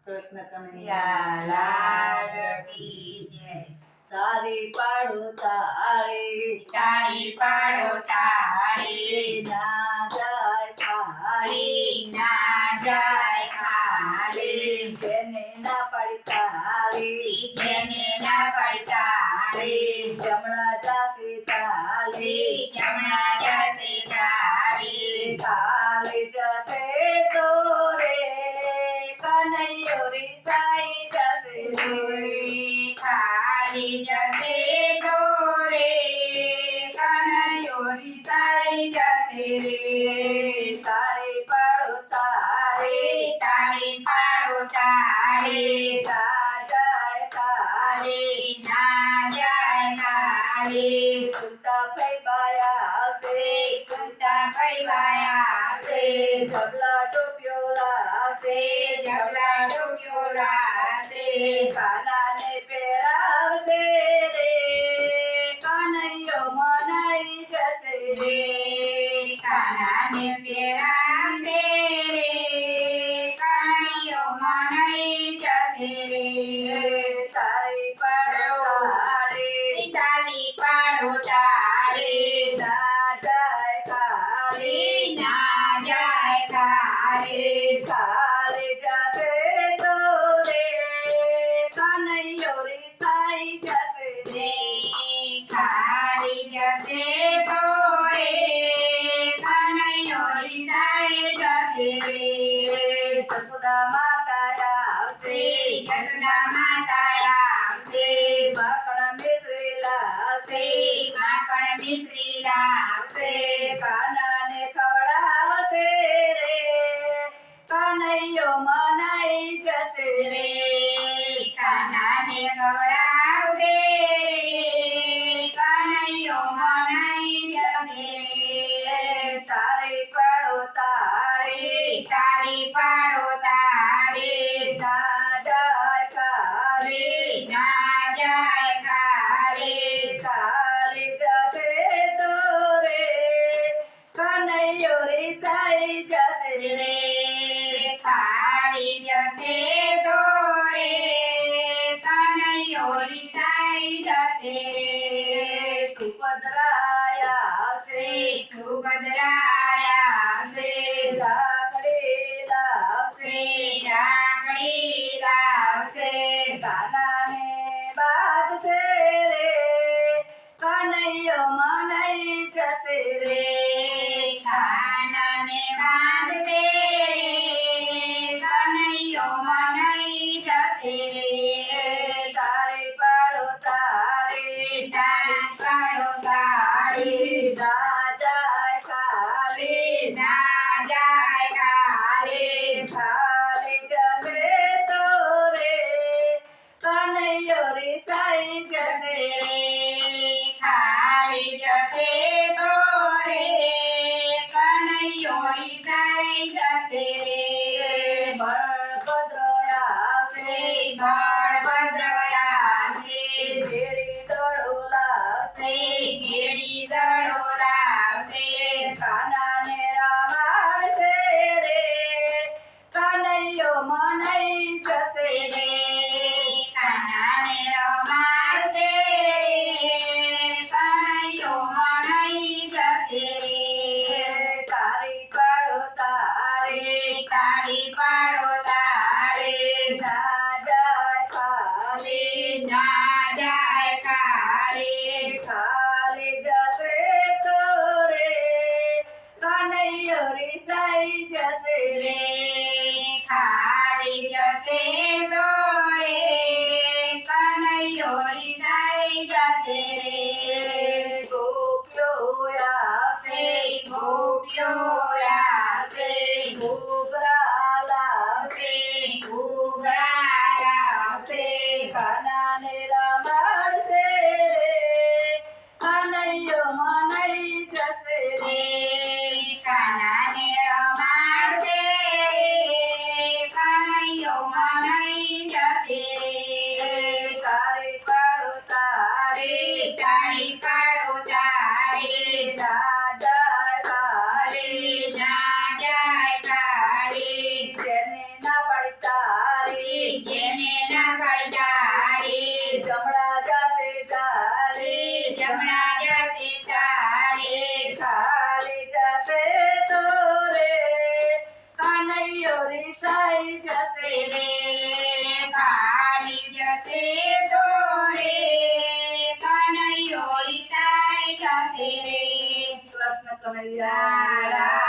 કૃષ્ણ યા કનૈયા લાલ કી જય. તારી પાડો તાળી તાળી પાડો તાળી, ના જાય ખાલી ના જાય ખાલી. જેને ના પાડી તાળી જેને ના પાડી તાળી, જમણા જાસી ચાલી જમણા જાતે ચાલી. ખાલી જશે તો રે કનૈયો રીસાઈ જશે રે ખાલી જશે તો રે કનૈયો રીસાઈ જશે રે. તારી પાડો તાળી તાળી પાડો તાળી, ના જાય ખાલી ના જાય ખાલી. કુંતા ફૈબાયા આવશે કુંતા ફૈવાયા છે, ઝબલા ટોપિયો લાવશે જબલા ડોબ્યો લાશે. કાનાને પહેરાવશે રે કનૈયો મનાઈ જશે રે કાનાને પહેરાવે રે કનૈયો મનાઈ જશે રે. તારી પાડો તાળી તાળી પાડો તાળી, ના જાય ખાલી ના જાય ખાલી. ખાલી જશે તો રે કનૈયો રીસાઈ જશે રે ખાલી જશે તો રે કનૈયો રીસાઈ જશે રે. જસોદા માતા આવશે જસોદા માતા આવશે, માખણ મિશ્રી લાવશે માખણ મિશ્રી લાવશે. કાનાને ખવડાવશે રે કનૈયો મનાઈ જશે રે કાનાને ખવડાવશે રે કનૈયો મનાઈ જશે રે. તારી પાડો તાળી તાળી પાડો તાળી, ના જાય ખાલી ના જાય ખાલી. ખાલી જશે તો રે કનૈયો રીસાઈ જશે રે ખાલી જશે તો રે કનૈયો રીસાઈ જશે રે. સુભદ્રાયા આવશે સુભદ્રાયા આવશે, લાકડી લાવશે રાખડી લાવશે. કાનાને બાંધશે રે કનૈયો મનાઈ જશે રે કાનાને બાંધશે રે કનૈયો મનાઈ જશે રે. તારી પાડો તાળી તાળી પાડો તાળી, ના જાય ખાલી ના જાય ખાલી. ખાલી જશે તો રે કનૈયો રીસાઈ જશે રે ખાલી જશે તો રે કનૈયો રીસાઈ જશે રે. બળભદ્ર આવશે બળભદ્ર આવશે, જેડી દડો લાવશે ઘેડી દડો લાવશે. કાનાને રમાડશે રે કનૈયો મનાઈ જશે રે કાનાને રમાડશે રે કનૈયો મનાઈ જશે રે. તારી પાડો તાળી તાળી પાડો તાળી, ના જાય ખાલી ના જાય ખાલી. ખાલી જશે તો રે કનૈયો રીસાઈ જશે રે ખાલી જશે તો રે કનૈયો રીસાઈ જશે રે. ગોપીઓ આવશે ગોપીઓ આવશે, ઘૂઘરા લાવશે ઘૂઘરા લાવશે. કાનાને રમાડશે રે કનૈયો મનાઈ જશે રે કાનાને રમાડશે રે કનૈયો મનાઈ જશે રે. તારી પાડો તાળી તાળી પાડો તાળી, ના જાય ખાલી ના જાય ખાલી. જેને ના પાડી તાળી જેને ના પાડી તારે જમણા જાશે ચારે જમણા જશે તારે ખાલી જશે તો રે કાનૈયો રીસાઈ જશે રે ખાલી જશે તો રે કનૈયો રીસાઈ જશે રે કૃષ્ણ કનૈયા